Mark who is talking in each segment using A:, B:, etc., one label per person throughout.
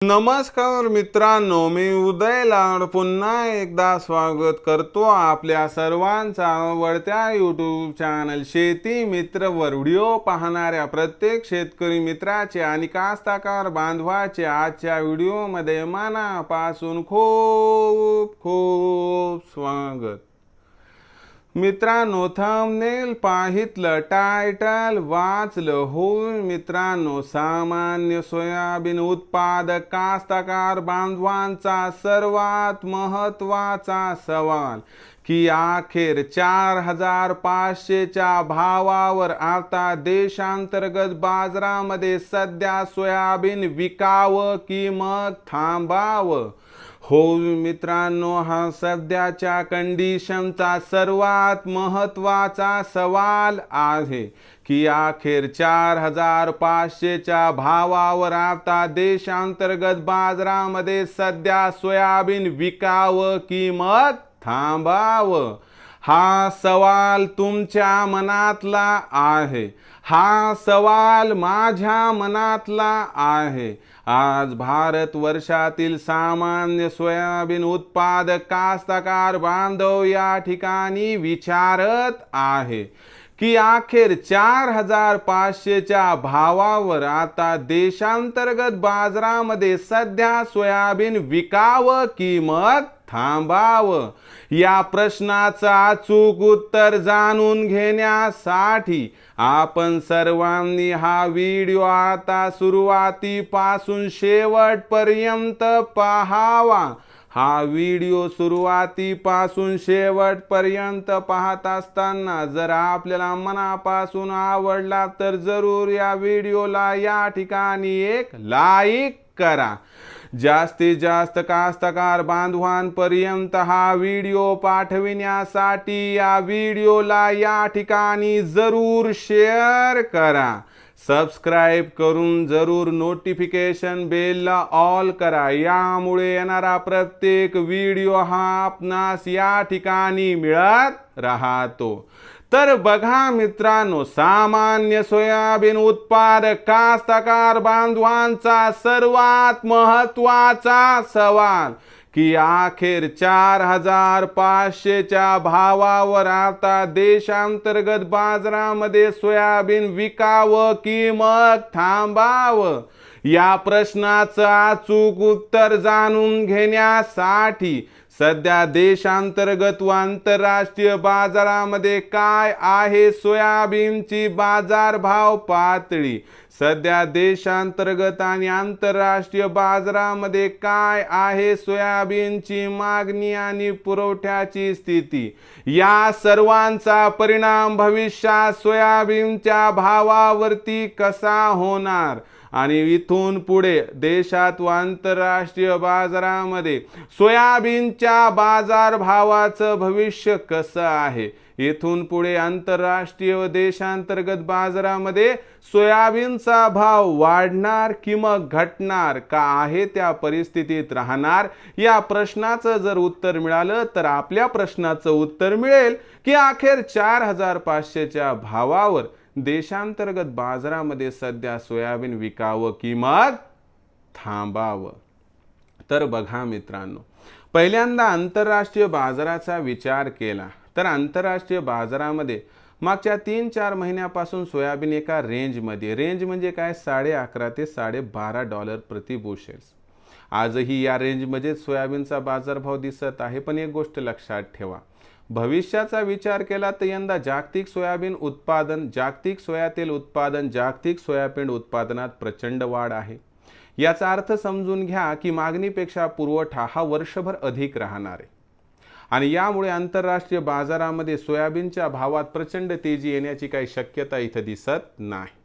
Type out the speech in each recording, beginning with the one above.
A: नमस्कार मित्रांनो, मी उदय लाड पुन्हा एकदा स्वागत करतो आपल्या सर्वांचा आवडत्या यूट्यूब चॅनल शेती मित्रवर व्हिडिओ पाहणाऱ्या प्रत्येक शेतकरी मित्राचे आणि कास्तकार बांधवाचे आजच्या व्हिडिओमध्ये मनापासून खूप खूप स्वागत। मित्रांनो, थंबनेल पाहितलं, टायटल वाचलं होय मित्रांनो, सामान्य सोयाबीन उत्पादक कास्तकार बांधवांचा सर्वात महत्त्वाचा सवाल की अखेर 4500च्या भावावर आता देशांतर्गत बाजारामध्ये सध्या सोयाबीन विकावं की मग थांबावं। हो मित्रांनो, हा सध्याच्या कंडिशनचा सर्वात महत्त्वाचा सवाल आहे की अखेर 4500च्या भावावर आता देशांतर्गत बाजारामध्ये सध्या सोयाबीन विकावं की मग थांबावं। हा सवाल तुमच्या मनातला आहे, हा सवाल माझ्या मनातला आहे। आज भारत वर्षातील सामान्य सोयाबीन उत्पादक कास्तकार बांधव या ठिकाणी विचारत आहे की अखेर 4500च्या भावावर आता देशांतर्गत बाजारामध्ये सध्या सोयाबीन विकावं की मग थांबावं। या प्रश्नाचं अचूक उत्तर जाणून घेण्यासाठी आपण सर्वांनी हा व्हिडिओ आता सुरुवातीपासून शेवटपर्यंत पाहावा। हा व्हिडिओ सुरुवातीपासून शेवटपर्यंत पाहत असताना जर आपल्याला मनापासून आवडला तर जरूर या व्हिडिओला या ठिकाणी एक लाईक करा। जास्तीत जास्त कास्तकार बांधवांपर्यंत हा व्हिडिओ पाठविण्यासाठी या व्हिडिओला या ठिकाणी जरूर शेअर करा। सबस्क्राइब करून जरूर नोटिफिकेशन बेलला ऑल करा, यामुळे येणारा प्रत्येक व्हिडिओ हा आपणास या ठिकाणी मिळत राहतो। तर बघा मित्रांनो, सामान्य सोयाबीन उत्पादक कास्तकार बांधवांचा सर्वात महत्त्वाचा सवाल की अखेर 4500च्या भावावर आता देशांतर्गत बाजारामध्ये सोयाबीन विकावं की मग थांबावं। या प्रश्नाचं अचूक उत्तर जाणून घेण्यासाठी सध्या देशांतर्गत व आंतरराष्ट्रीय बाजारामध्ये काय आहे सोयाबीनची बाजारभाव पातळी, सध्या देशांतर्गत आणि आंतरराष्ट्रीय बाजारामध्ये काय आहे सोयाबीनची मागणी आणि पुरवठ्याची स्थिती, या सर्वांचा परिणाम भविष्यात सोयाबीनच्या भावावरती कसा होणार आणि इथून पुढे देशात व आंतरराष्ट्रीय बाजारामध्ये सोयाबीनच्या बाजारभावाचं भविष्य कसं आहे, इथून पुढे आंतरराष्ट्रीय व देशांतर्गत बाजारामध्ये सोयाबीनचा भाव वाढणार की मग घटणार का आहे त्या परिस्थितीत राहणार, या प्रश्नाचं जर उत्तर मिळालं तर आपल्या प्रश्नाचं उत्तर मिळेल की अखेर 4500च्या भावावर देशांतर्गत बाजारामध्ये सध्या सोयाबीन विकावं की मग थांबावं। तर बघा मित्रांनो, पहिल्यांदा आंतरराष्ट्रीय बाजाराचा विचार केला तर आंतरराष्ट्रीय बाजारामध्ये मागच्या 3-4 महिन्यापासून सोयाबीन एका रेंज म्हणजे काय, $11.5 ते $12.5 प्रति बुशेल्स। आजही या रेंजमध्ये सोयाबीनचा बाजारभाव दिसत आहे। पण एक गोष्ट लक्षात ठेवा, भविष्याचा विचार केला तर यंदा जागतिक सोयाबीन उत्पादन, जागतिक सोयातेल उत्पादन, जागतिक सोयाबीन उत्पादनात प्रचंड वाढ आहे। याचा अर्थ समजून घ्या की मागणीपेक्षा पुरवठा हा वर्षभर अधिक राहणार आहे आणि यामुळे आंतरराष्ट्रीय बाजारामध्ये सोयाबीनच्या भावात प्रचंड तेजी येण्याची काही शक्यता इथं दिसत नाही।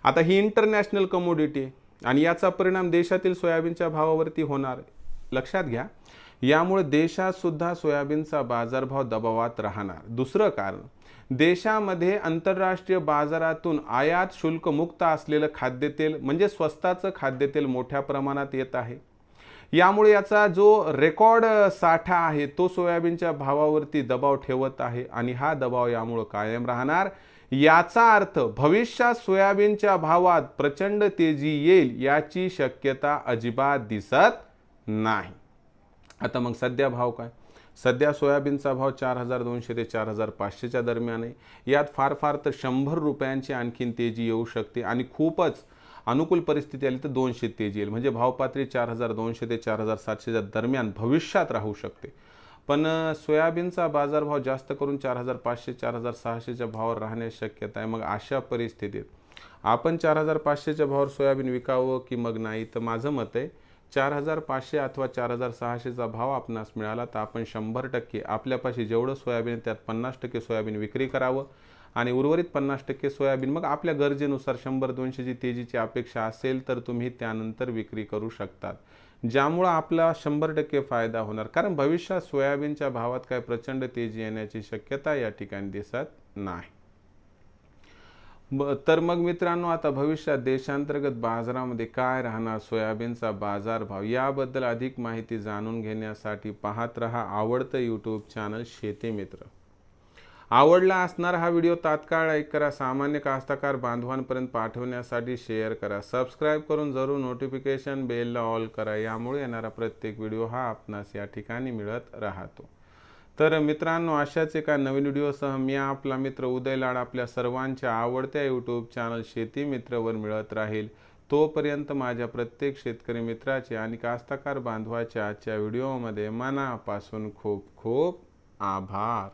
A: आता ही इंटरनॅशनल कमोडिटी आणि याचा परिणाम देशातील सोयाबीनच्या भावावरती होणार आहे, लक्षात घ्या। यामुळे देशात सुद्धा सोयाबीनचा बाजारभाव दबावात राहणार। दुसरं कारण, देशामध्ये आंतरराष्ट्रीय बाजारातून आयात शुल्क मुक्त असलेलं खाद्यतेल म्हणजे स्वस्ताचं खाद्यतेल मोठ्या प्रमाणात येत आहे। यामुळे याचा जो रेकॉर्ड साठा आहे तो सोयाबीनच्या भावावरती दबाव ठेवत आहे आणि हा दबाव यामुळे कायम राहणार। याचा अर्थ भविष्यात सोयाबीनच्या भावात प्रचंड तेजी येईल याची शक्यता अजिबात दिसत नाही. आता मग सध्या भाव काय? सध्या सोयाबीनचा भाव 4,200 ते 4,500च्या दरम्यान आहे. यात फार फार तर 100 रुपयांची आणखीन तेजी येऊ शकते आणि खूपच अनुकूल परिस्थिती आली तर 200 तेजी येईल. म्हणजे भाव पातळी 4,200 ते 4,700च्या दरम्यान भविष्यात राहू शकते. पण सोयाबीनचा बाजारभाव जास्त करून 4,500 4,600च्या भावावर राहण्याची शक्यता आहे. मग अशा परिस्थितीत आपण 4,500च्या भावावर सोयाबीन विकावं की मग नाही? तर माझं मत आहे 4,500 अथवा 4,600चा भाव आपणास मिळाला तर आपण 100% आपल्यापाशी जेवढं सोयाबीन त्यात 50% सोयाबीन विक्री करावं आणि उर्वरित 50% सोयाबीन मग आपल्या गरजेनुसार 100-200ची तेजीची अपेक्षा असेल तर तुम्ही त्यानंतर विक्री करू शकतात, ज्यामुळं आपला 100% फायदा होणार. कारण भविष्यात सोयाबीनच्या भावात काय प्रचंड तेजी येण्याची शक्यता या ठिकाणी दिसत नाही. तर मग मित्रांनो, आता भविष्यात देशांतर्गत बाजारामध्ये काय राहणार सोयाबीनचा बाजारभाव याबद्दल अधिक माहिती जाणून घेण्यासाठी पाहत रहा आवडतं यूट्यूब चॅनल शेती मित्र. आवडला असणारा हा व्हिडिओ तात्काळ लाईक करा, सामान्य कास्तकार बांधवांपर्यंत पाठवण्यासाठी शेअर करा, सबस्क्राईब करून जरूर नोटिफिकेशन बेलला ऑल करा. यामुळे येणारा प्रत्येक व्हिडिओ हा आपणास या ठिकाणी मिळत राहतो. तर मित्रांनो, अशाच एका नवीन व्हिडिओसह मी आपला मित्र उदय लाड आपल्या सर्वांच्या आवडत्या यूट्यूब चॅनल शेती मित्रवर मिळत राहील. तोपर्यंत माझ्या प्रत्येक शेतकरी मित्राचे आणि कास्तकार बांधवाच्या आजच्या व्हिडिओमध्ये मनापासून खूप खूप आभार.